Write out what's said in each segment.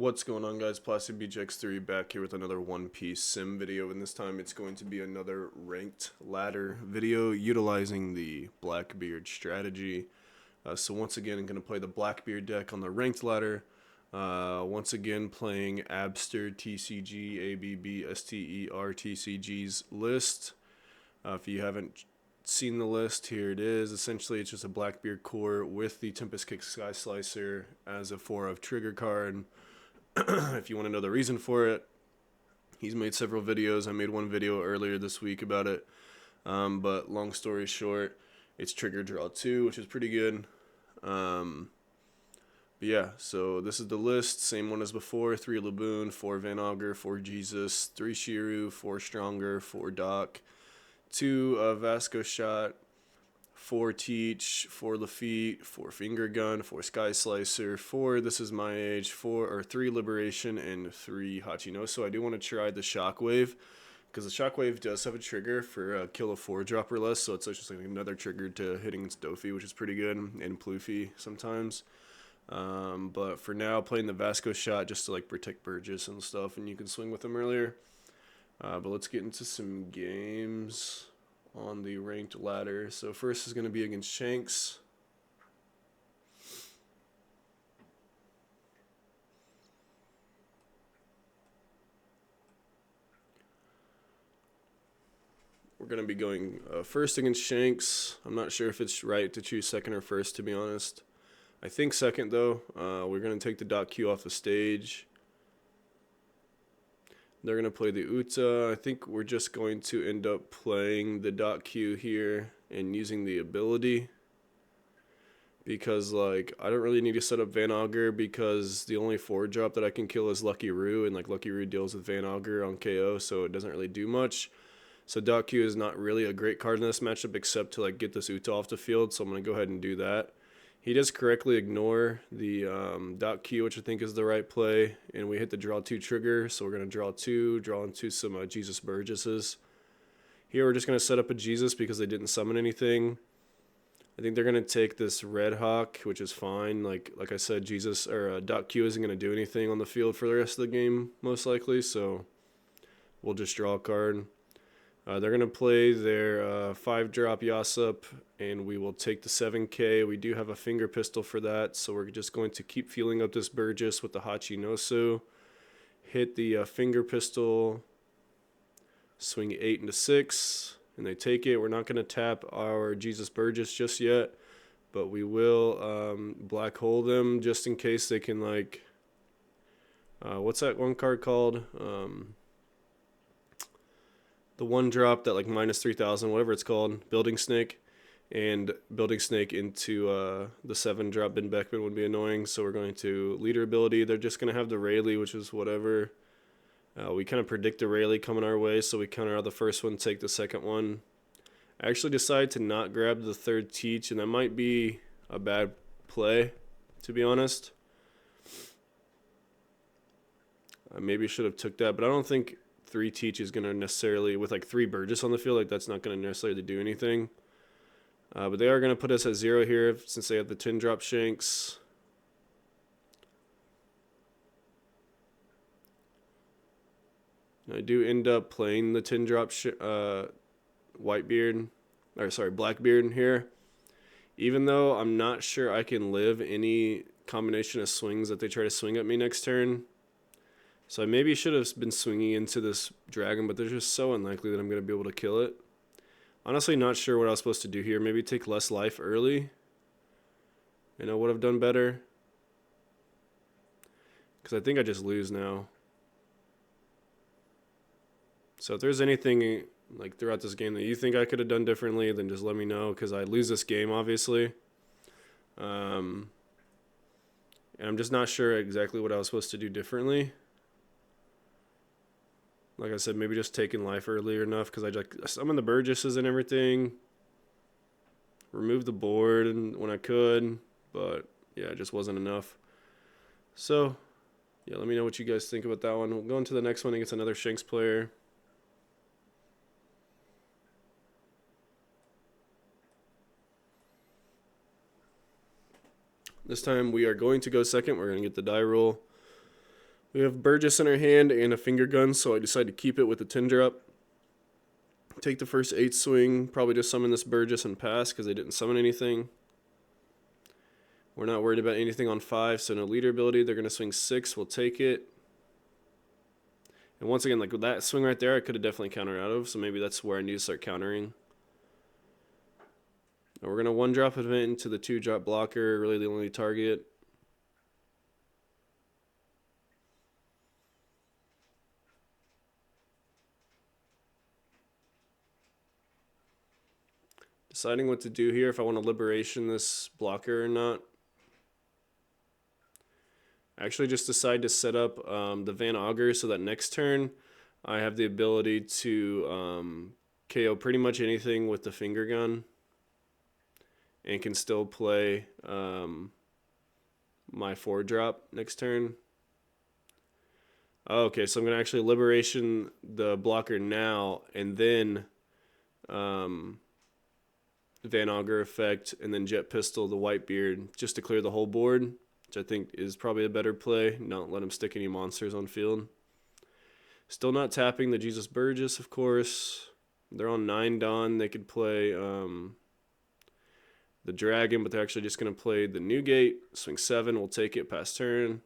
What's going on, guys? Plastic BJX3 back here with another One Piece sim video, and this time it's going to be another ranked ladder video utilizing the BlackBeard strategy. So once again, I'm going to play the BlackBeard deck on the ranked ladder. Once again, playing Abster TCG ABBSTER TCG's list. If you haven't seen the list, here it is. Essentially, it's just a BlackBeard core with the Tempest Kick Sky Slicer as a 4-of trigger card. If you want to know the reason for it, he's made several videos. I made one video earlier this week about it. But long story short, it's trigger draw 2, which is pretty good. But yeah, so this is the list. Same one as before. 3 Laboon, 4 Van Augur, 4 Jesus, 3 Shiru, 4 Stronger, 4 Doc, 2 Vasco Shot, 4 Teach, 4 Lafitte, 4 Finger Gun, 4 Sky Slicer, 4 This Is My Age, 3 Liberation, and 3 Hachinoso. I do want to try the Shockwave, because the Shockwave does have a trigger for a kill of 4-drop or less, so it's just like another trigger to hitting its Doffy, which is pretty good, and Pluffy sometimes. But for now, playing the Vasco Shot just to like protect Burgess and stuff, and you can swing with them earlier. But let's get into some games on the ranked ladder. So first is going to be against Shanks. We're going to be going first against Shanks. I'm not sure if it's right to choose second or first, to be honest. I think second, though. We're going to take the .Q off the stage. They're going to play the Uta. I think we're just going to end up playing the .Q here and using the ability. Because, like, I don't really need to set up Van Augur because the only 4-drop that I can kill is Lucky Roo. And, like, Lucky Roo deals with Van Augur on KO, so it doesn't really do much. So .Q is not really a great card in this matchup except to, like, get this Uta off the field. So I'm going to go ahead and do that. He does correctly ignore the .Q, which I think is the right play, and we hit the draw 2 trigger, so we're going to draw 2, draw into some Jesus Burgesses. Here we're just going to set up a Jesus because they didn't summon anything. I think they're going to take this Red Hawk, which is fine. Like I said, Jesus or .Q isn't going to do anything on the field for the rest of the game, most likely, so we'll just draw a card. They're going to play their 5-drop Yasup, and we will take the 7K. We do have a finger pistol for that, so we're just going to keep fueling up this Burgess with the Hachinoso. Hit the finger pistol, swing 8 into 6, and they take it. We're not going to tap our Jesus Burgess just yet, but we will black hole them just in case they can, like, what's that one card called? The 1-drop that like minus 3,000, whatever it's called, Building Snake, and Building Snake into the 7-drop Ben Beckman would be annoying. So we're going to leader ability. They're just going to have the Rayleigh, which is whatever. We kind of predict the Rayleigh coming our way, so we counter out the first one, take the second one. I actually decided to not grab the 3rd Teach, and that might be a bad play, to be honest. I maybe should have took that, but I don't think 3 Teach is going to necessarily, with like 3 Burgess on the field, like that's not going to necessarily do anything. But they are going to put us at 0 here since they have the 10-drop Shanks. I do end up playing the 10-drop Blackbeard here. Even though I'm not sure I can live any combination of swings that they try to swing at me next turn. So I maybe should have been swinging into this dragon, but they're just so unlikely that I'm going to be able to kill it. Honestly, not sure what I was supposed to do here. Maybe take less life early. And I would have done better. Because I think I just lose now. So if there's anything like throughout this game that you think I could have done differently, then just let me know. Because I lose this game, obviously. And I'm just not sure exactly what I was supposed to do differently. Like I said, maybe just taking life earlier enough because I summoned the Burgesses and everything. Removed the board and when I could, but yeah, it just wasn't enough. So, yeah, let me know what you guys think about that one. We'll go into the next one against another Shanks player. This time we are going to go second. We're going to get the die roll. We have Burgess in our hand and a finger gun, so I decided to keep it with a 10 drop. Take the first 8 swing, probably just summon this Burgess and pass because they didn't summon anything. We're not worried about anything on 5, so no leader ability. They're going to swing 6, we'll take it. And once again, like with that swing right there, I could have definitely countered out of, so maybe that's where I need to start countering. Now we're going to 1-drop event into the 2-drop blocker, really the only target. Deciding what to do here, if I want to liberation this blocker or not. I actually just decide to set up the Van Augur so that next turn I have the ability to KO pretty much anything with the finger gun and can still play my 4-drop next turn. Okay, so I'm going to actually liberation the blocker now and then Van Augur effect, and then Jet Pistol the Whitebeard just to clear the whole board, which I think is probably a better play. Not let him stick any monsters on field. Still not tapping the Jesus Burgess, of course. They're on 9 Dawn. They could play the Dragon, but they're actually just going to play the Newgate. Swing 7, we'll take it past turn.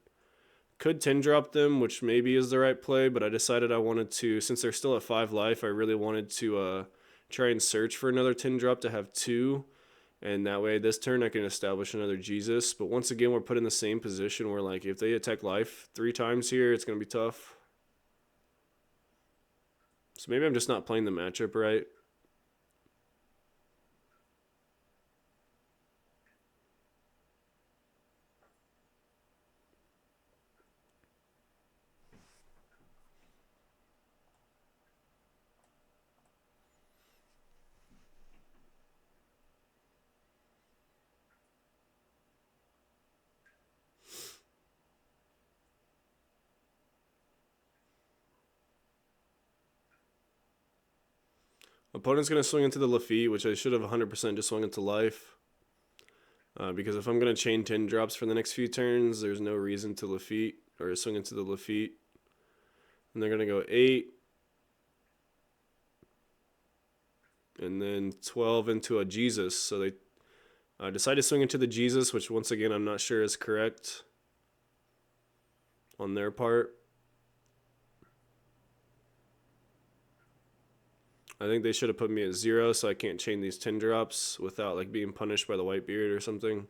Could 10 drop them, which maybe is the right play, but I decided I wanted to, since they're still at 5 life, I really wanted to try and search for another 10 drop to have 2, and that way this turn I can establish another Jesus. But once again, we're put in the same position where, like, if they attack life 3 times here, it's going to be tough. So maybe I'm just not playing the matchup right. Opponent's going to swing into the Luffy, which I should have 100% just swung into life. Because if I'm going to chain 10 drops for the next few turns, there's no reason to Luffy or swing into the Luffy. And they're going to go 8. And then 12 into a Jesus. So they decide to swing into the Jesus, which once again I'm not sure is correct on their part. I think they should have put me at 0 so I can't chain these 10 drops without like being punished by the Whitebeard or something.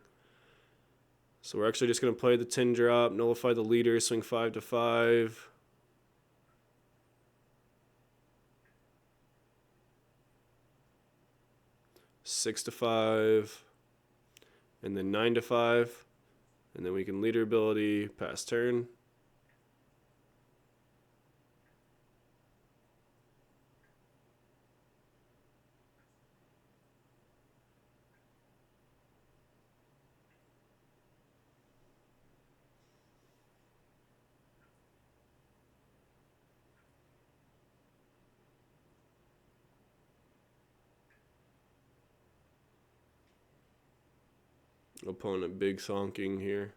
So we're actually just going to play the 10 drop, nullify the leader, swing 5 to 5. Six to 5, and then 9 to 5, and then we can leader ability pass turn. Opponent big thonking here.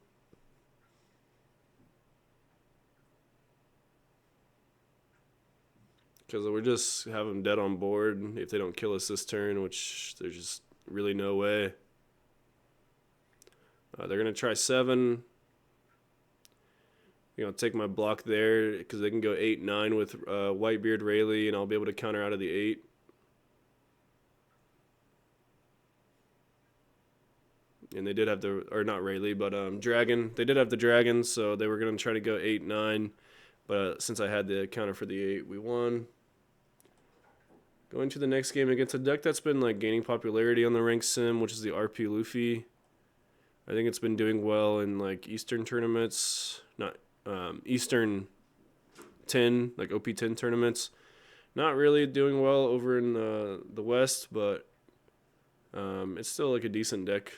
Because we're just have them dead on board if they don't kill us this turn, which there's just really no way. They're going to try 7. You know, take my block there because they can go 8-9 with Whitebeard Rayleigh, and I'll be able to counter out of the 8. And they did have the, or not Rayleigh, but Dragon. They did have the Dragon, so they were going to try to go 8-9. But since I had the counter for the 8, we won. Going to the next game against a deck that's been like gaining popularity on the ranked sim, which is the RP Luffy. I think it's been doing well in like Eastern tournaments, not Eastern 10, like OP10 tournaments. Not really doing well over in the West, but it's still like a decent deck.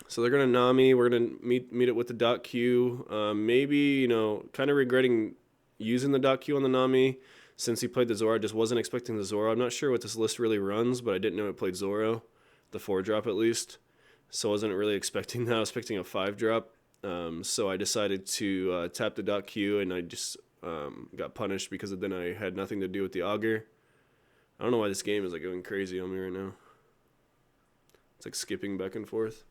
So they're gonna Nami. We're gonna meet it with the dot Q. Maybe, you know, kind of regretting using the dot Q on the Nami since he played the Zoro. I just wasn't expecting the Zoro. I'm not sure what this list really runs, but I didn't know it played Zoro, the 4-drop at least. So I wasn't really expecting that. I was expecting a 5-drop. So I decided to tap the dot Q, and I just got punished because then I had nothing to do with the auger. I don't know why this game is like going crazy on me right now. It's like skipping back and forth.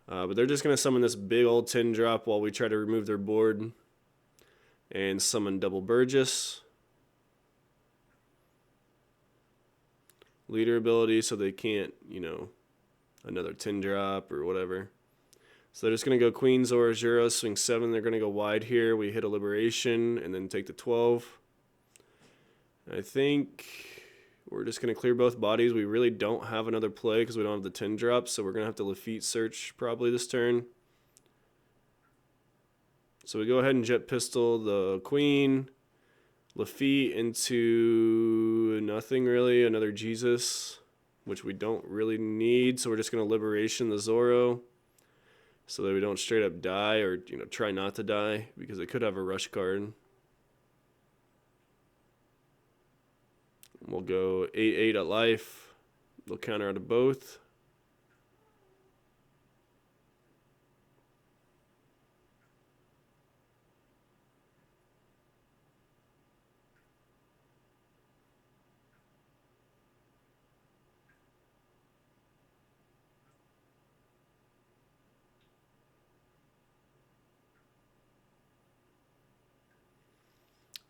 But they're just going to summon this big old 10 drop while we try to remove their board and summon double Burgess. Leader ability, so they can't, you know, another 10 drop or whatever. So they're just going to go Queen, Zora, Zero, swing 7. They're going to go wide here. We hit a Liberation and then take the 12. I think we're just going to clear both bodies. We really don't have another play because we don't have the 10 drop, so we're going to have to Lafitte search probably this turn. So we go ahead and Jet Pistol the Queen. Lafitte into nothing really, another Jesus, which we don't really need, so we're just going to Liberation the Zoro so that we don't straight up die or, you know, try not to die because it could have a rush card. We'll go 8/8 at life. They'll counter out of both.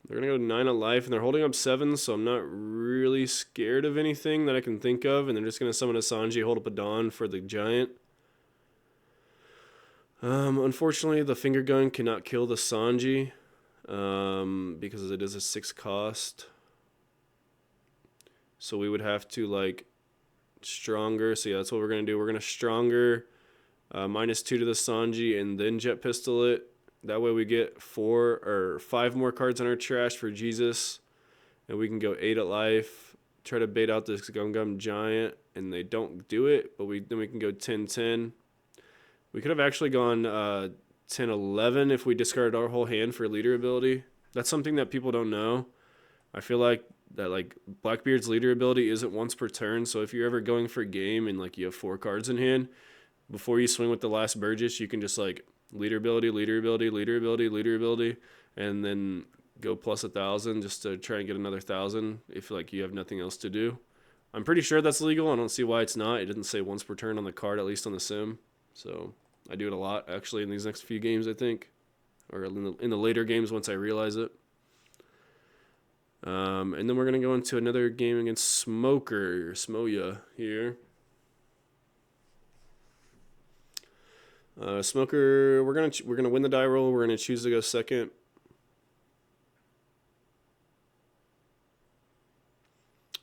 They're going to go 9 at life, and they're holding up 7, so I'm not really scared of anything that I can think of. And they're just going to summon a Sanji, hold up a Dawn for the Giant. Unfortunately, the finger gun cannot kill the Sanji because it is a 6 cost. So we would have to, like, stronger. So yeah, that's what we're going to do. We're going to stronger, -2 to the Sanji, and then Jet Pistol it. That way we get 4 or 5 more cards on our trash for Jesus. And we can go 8 at life. Try to bait out this Gum Giant. And they don't do it. But then we can go 10-10. We could have actually gone 10-11 if we discarded our whole hand for leader ability. That's something that people don't know. I feel like that like Blackbeard's leader ability isn't once per turn. So if you're ever going for a game and like you have 4 cards in hand, before you swing with the last Burgess, you can just like leader ability, leader ability, leader ability, leader ability, and then go plus 1,000 just to try and get another 1,000 if like you have nothing else to do. I'm pretty sure that's legal. I don't see why it's not. It didn't say once per turn on the card, at least on the sim. So I do it a lot actually in these next few games, I think, or in the later games once I realize it. And then we're gonna go into another game against Smoya here. Smoker, we're gonna win the die roll. We're gonna choose to go second.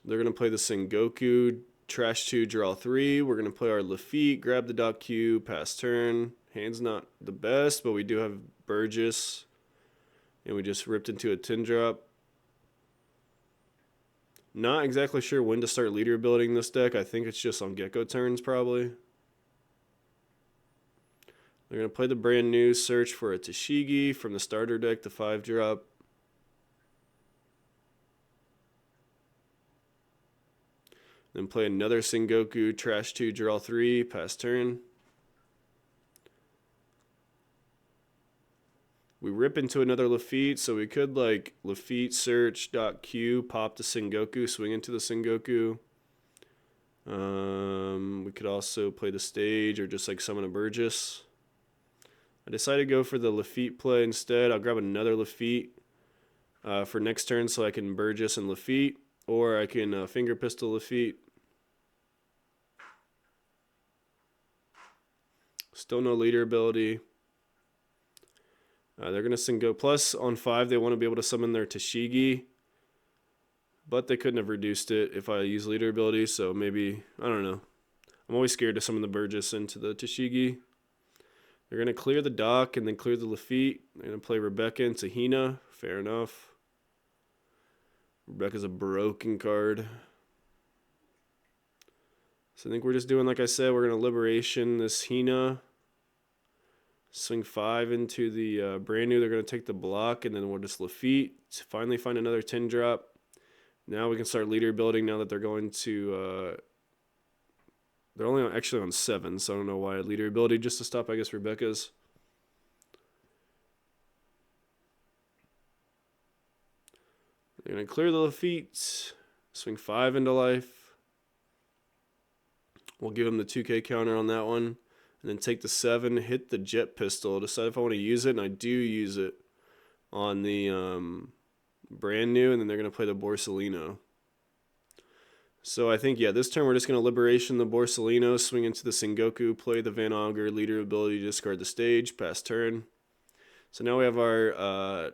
They're gonna play the Sengoku, trash 2, draw 3. We're gonna play our Lafitte, grab the dot Q, pass turn. Hand's not the best, but we do have Burgess, and we just ripped into a 10 drop. Not exactly sure when to start leader building this deck. I think it's just on Gecko turns probably. They're going to play the brand new search for a Tashigi from the starter deck, the 5 drop. Then play another Sengoku, trash 2, draw 3, pass turn. We rip into another Lafitte, so we could like Lafitte search dot Q, pop the Sengoku, swing into the Sengoku. We could also play the stage or just like summon a Burgess. I decided to go for the Lafitte play instead. I'll grab another Lafitte for next turn so I can Burgess and Lafitte, or I can finger pistol Lafitte. Still no leader ability. They're going to Sengoku. Plus, on 5, they want to be able to summon their Tashigi, but they couldn't have reduced it if I use leader ability, so maybe, I don't know. I'm always scared to summon the Burgess into the Tashigi. They're going to clear the dock and then clear the Lafitte. They're going to play Rebecca into Hina. Fair enough. Rebecca's a broken card. So I think we're just doing, like I said, we're going to Liberation this Hina. Swing 5 into the brand new. They're going to take the block, and then we'll just Lafitte. Finally find another 10 drop. Now we can start leader building now that they're going to... they're only actually on 7, so I don't know why leader ability just to stop, I guess, Rebecca's. They're going to clear the Lafitte. Swing 5 into life. We'll give him the 2K counter on that one. And then take the 7, hit the jet pistol, decide if I want to use it, and I do use it on the brand new, and then they're going to play the Borsalino. So I think, yeah, this turn we're just going to Liberation the Borsalino, swing into the Sengoku, play the Van Augur, leader ability to discard the stage, pass turn. So now we have our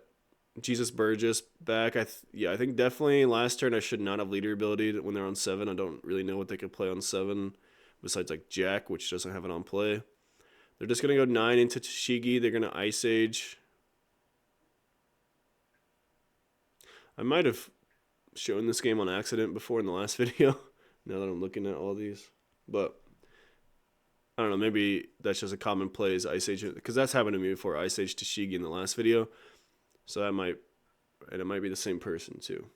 Jesus Burgess back. I think definitely last turn I should not have leader ability when they're on 7. I don't really know what they could play on 7. Besides like Jack, which doesn't have it on play. They're just going to go 9 into Tashigi. They're going to Ice Age. I might have shown this game on accident before in the last video, now that I'm looking at all these. But, I don't know, maybe that's just a common play is Ice Age. Because that's happened to me before, Ice Age Tashigi in the last video. So that might, and it might be the same person too.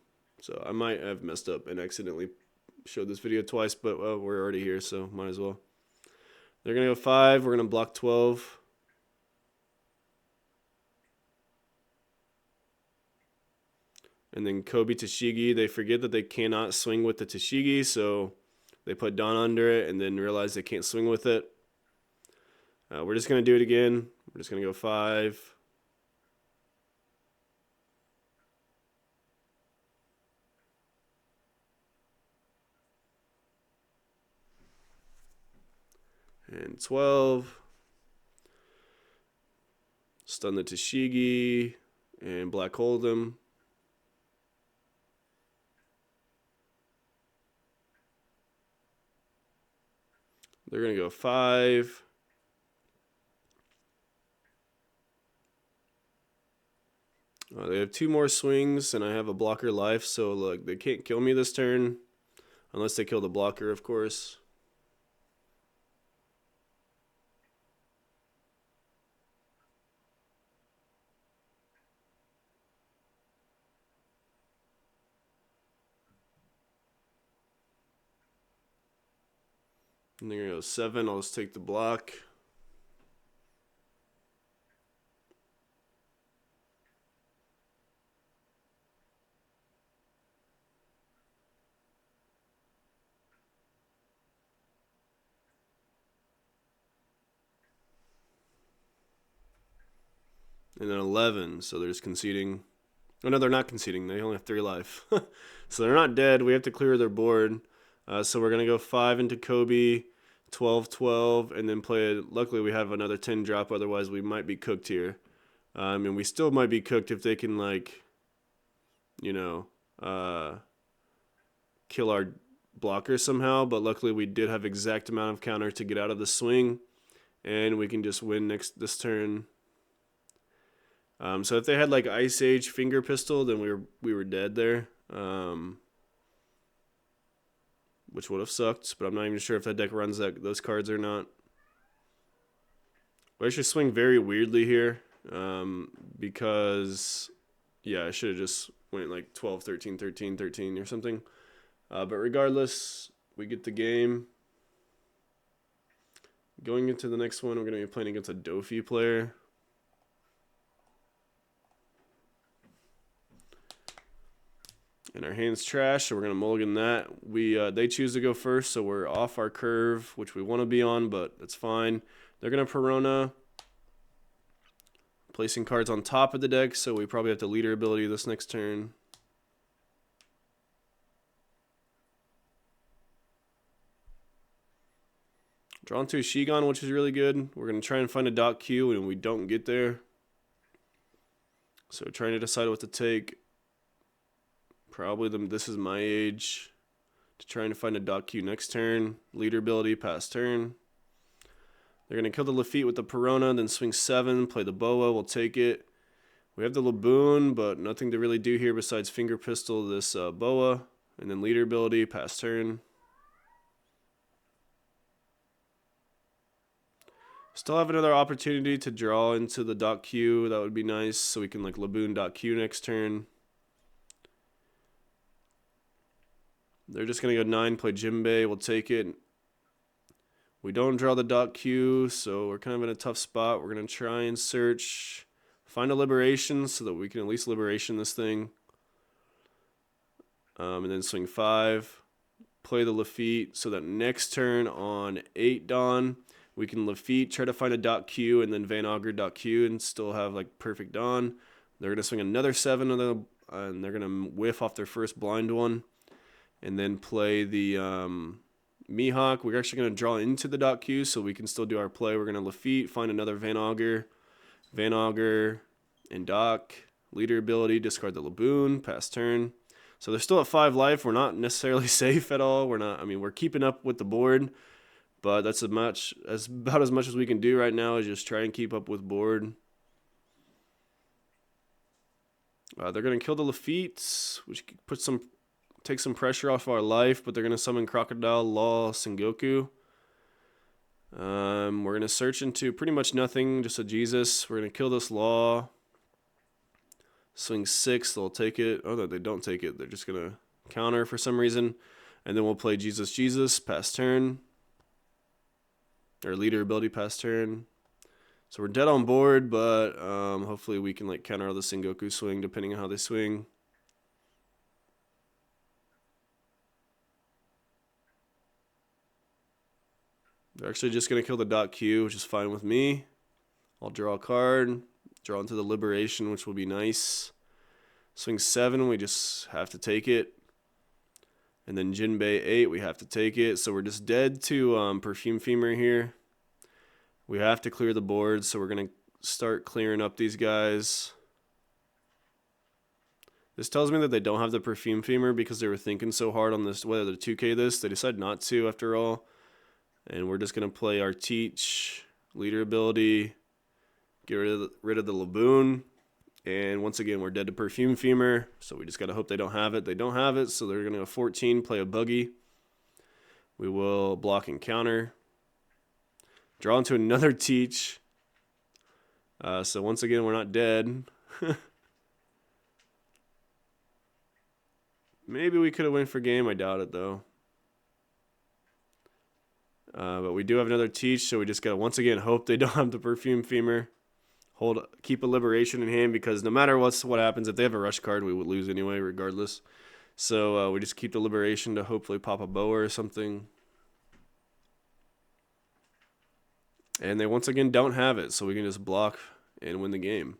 So I might have messed up and accidentally showed this video twice, but well, we're already here, so might as well. They're going to go 5. We're going to block 12. And then Kobe Tashigi, they forget that they cannot swing with the Tashigi, so they put Don under it and then realize they can't swing with it. We're just going to do it again. We're just going to go 5. And 12. Stun the Tashigi and black hole them. They're going to go 5. They have 2 more swings, and I have a blocker life, so look, they can't kill me this turn. Unless they kill the blocker, of course. And they're going to go 7. I'll just take the block. And then 11, so they're just conceding. Oh, no, they're not conceding. They only have 3 life. So they're not dead. We have to clear their board. So we're going to go 5 into Kobe, 12, 12, and then play it. Luckily, we have another 10 drop. Otherwise, we might be cooked here. And we still might be cooked if they can, like, you know, kill our blocker somehow. But luckily, we did have exact amount of counter to get out of the swing. And we can just win this turn. So if they had like Ice Age Finger Pistol, then we were dead there, which would have sucked. But I'm not even sure if that deck runs those cards or not. We actually swing very weirdly here, because yeah, I should have just went like 12, 13, 13, 13 or something. But regardless, we get the game. Going into the next one, we're going to be playing against a Doffy player. And our hand's trash, so we're going to mulligan that. They choose to go first, so we're off our curve, which we want to be on, but that's fine. They're going to Perona. Placing cards on top of the deck, so we probably have the leader ability this next turn. Drawn to a Shigon, which is really good. We're going to try and find a dot Q, and we don't get there. So trying to decide what to take. Probably this is my age. To trying to find a dot Q next turn. Leader ability, pass turn. They're going to kill the Lafitte with the Perona, then swing 7, play the Boa, we'll take it. We have the Laboon, but nothing to really do here besides Finger Pistol this Boa. And then leader ability, pass turn. Still have another opportunity to draw into the dot Q. That would be nice, so we can like Laboon dot Q next turn. They're just going to go 9, play Jimbei. We'll take it. We don't draw the dot Q, so we're kind of in a tough spot. We're going to try and search, find a Liberation so that we can at least Liberation this thing. And then swing 5. Play the Lafitte so that next turn on 8 Dawn, we can Lafitte, try to find a dot Q, and then Van Augur dot Q and still have like perfect Dawn. They're going to swing another 7 and they're going to whiff off their first blind one. And then play the Mihawk. We're actually going to draw into the dot Q so we can still do our play. We're going to Lafitte, find another Van Augur, and Dock. Leader ability, discard the Laboon, pass turn. So they're still at 5 life. We're not necessarily safe at all. We're keeping up with the board, but that's about as much as we can do right now is just try and keep up with board. They're going to kill the Lafitte, which takes some pressure off our life, but they're going to summon Crocodile, Law, Sengoku. We're going to search into pretty much nothing, just a Jesus. We're going to kill this Law. Swing 6, they'll take it. Oh, no, they don't take it. They're just going to counter for some reason. And then we'll play Jesus, pass turn. Or leader ability, pass turn. So we're dead on board, but hopefully we can like counter the Sengoku swing depending on how they swing. They're actually just going to kill the dot Q, which is fine with me. I'll draw a card. Draw into the Liberation, which will be nice. Swing 7, we just have to take it. And then Jinbei 8, we have to take it. So we're just dead to Perfume Femur here. We have to clear the board, so we're going to start clearing up these guys. This tells me that they don't have the Perfume Femur because they were thinking so hard on this, whether to 2K this. They decided not to after all. And we're just going to play our Teach, leader ability, get rid of the Laboon. And once again, we're dead to Perfume Femur, so we just got to hope they don't have it. They don't have it, so they're going to go 14, play a Buggy. We will block and counter. Draw into another Teach. So once again, we're not dead. Maybe we could have went for game. I doubt it, though. But we do have another Teach, so we just got to once again hope they don't have the Perfume Femur. Keep a Liberation in hand because no matter what happens, if they have a rush card, we would lose anyway, regardless. So we just keep the Liberation to hopefully pop a Boa or something. And they once again don't have it, so we can just block and win the game.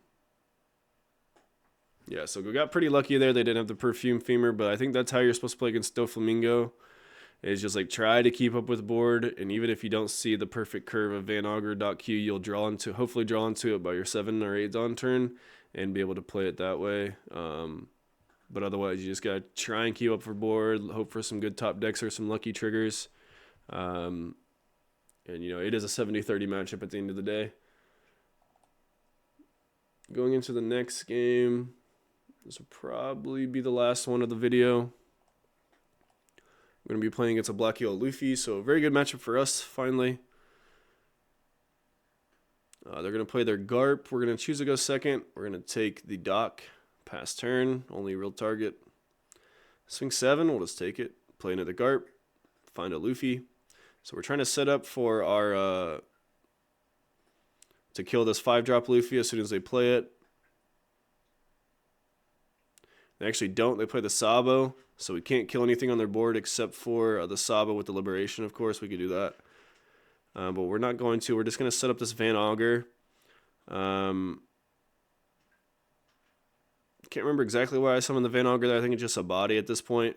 Yeah, so we got pretty lucky there. They didn't have the Perfume Femur, but I think that's how you're supposed to play against Doflamingo. Is just like try to keep up with board, and even if you don't see the perfect curve of Van Augur.Q, you'll hopefully draw into it by your 7 or 8 on turn and be able to play it that way. But otherwise, you just gotta try and keep up for board, hope for some good top decks or some lucky triggers. And you know, it is a 70-30 matchup at the end of the day. Going into the next game, this will probably be the last one of the video. We're going to be playing against a Black Yellow Luffy, so a very good matchup for us, finally. They're going to play their Garp. We're going to choose to go second. We're going to take the Dock, pass turn, only real target. Swing 7, we'll just take it. Play another Garp, find a Luffy. So we're trying to set up for our, to kill this 5-drop Luffy as soon as they play it. They actually don't. They play the Sabo. So we can't kill anything on their board except for the Sabo with the Liberation, of course. We could do that. But we're not going to. We're just going to set up this Van Augur. Can't remember exactly why I summoned the Van Augur there. I think it's just a body at this point.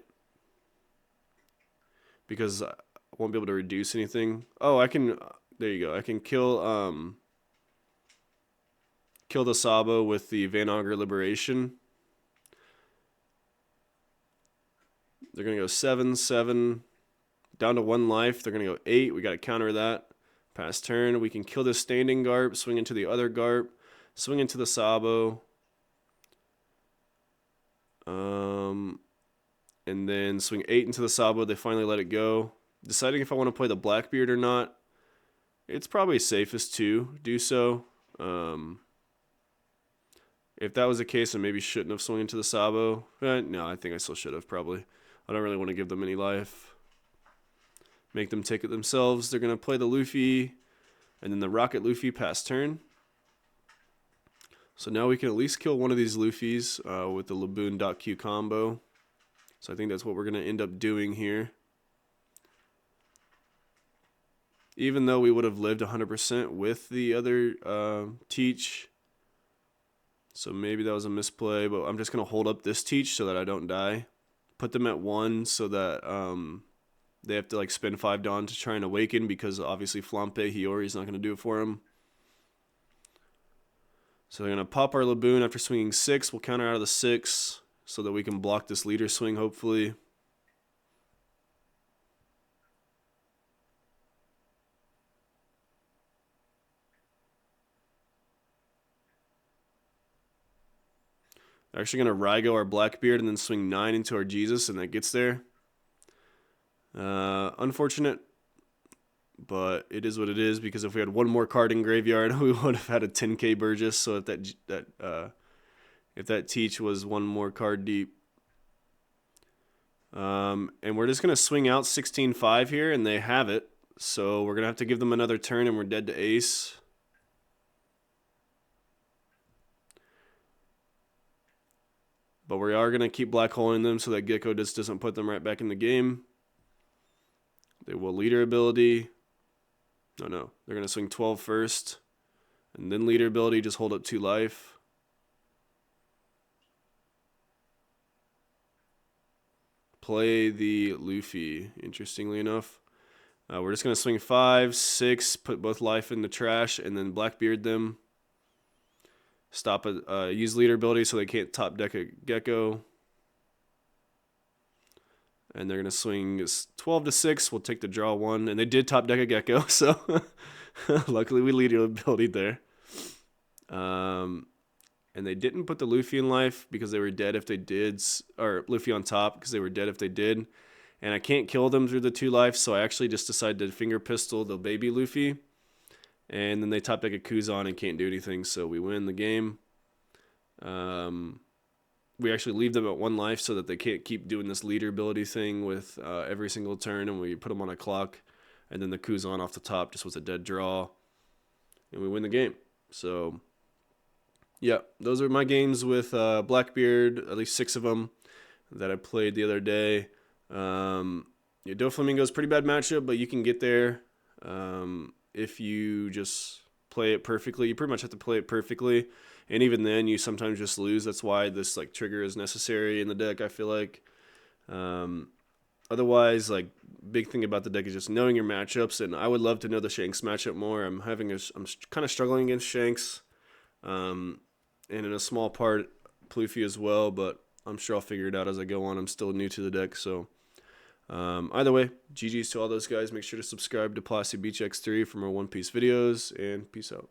Because I won't be able to reduce anything. Oh, I can... there you go. I can kill the Sabo with the Van Augur Liberation. They're going to go 7, 7, down to 1 life. They're going to go 8. We got to counter that. Pass turn. We can kill this standing Garp, swing into the other Garp, swing into the Sabo. And then swing 8 into the Sabo. They finally let it go. Deciding if I want to play the BlackBeard or not. It's probably safest to do so. If that was the case, I maybe shouldn't have swung into the Sabo. No, I think I still should have, probably. I don't really want to give them any life. Make them take it themselves. They're going to play the Luffy and then the Rocket Luffy pass turn. So now we can at least kill one of these Luffys with the Laboon.Q combo. So I think that's what we're going to end up doing here. Even though we would have lived 100% with the other teach. So maybe that was a misplay, but I'm just going to hold up this teach so that I don't die. Put them at 1 so that they have to like spend 5 Dawn to try and awaken, because obviously Flampe Hiyori's not going to do it for him. So they're going to pop our Laboon after swinging 6. We'll counter out of the 6 so that we can block this leader swing, hopefully. They're actually going to Rygo our Blackbeard and then swing 9 into our Jesus, and that gets there. Unfortunate, but it is what it is, because if we had one more card in graveyard, we would have had a 10k Burgess. So if that teach was one more card deep. And we're just going to swing out 16-5 here, and they have it. So we're going to have to give them another turn, and we're dead to ace. But we are going to keep black holing them so that Gecko just doesn't put them right back in the game. They will leader ability. No. They're going to swing 12 first. And then leader ability, just hold up 2 life. Play the Luffy, interestingly enough. We're just going to swing 5, 6, put both life in the trash, and then Blackbeard them. Stop use leader ability so they can't top deck a Gecko. And they're going to swing 12 to 6. We'll take the draw 1. And they did top deck a Gecko, so luckily we leader ability there. And they didn't put the Luffy in life because they were dead if they did. Or Luffy on top because they were dead if they did. And I can't kill them through the 2 life, so I actually just decided to finger pistol the baby Luffy. And then they top deck a Kuzan and can't do anything, so we win the game. We actually leave them at 1 life so that they can't keep doing this leader ability thing with every single turn, and we put them on a clock. And then the Kuzan off the top just was a dead draw, and we win the game. So, yeah, those are my games with Blackbeard, at least 6 of them that I played the other day. Doflamingo is pretty bad matchup, but you can get there. If you just play it perfectly. You pretty much have to play it perfectly, and even then you sometimes just lose. That's why this like trigger is necessary in the deck, I feel like. Otherwise, like, big thing about the deck is just knowing your matchups, and I would love to know the Shanks matchup more. I'm kind of struggling against Shanks, and in a small part Luffy as well, but I'm sure I'll figure it out as I go on. I'm still new to the deck, so either way, GG's to all those guys. Make sure to subscribe to Plasty Beach X3 for more One Piece videos, and peace out.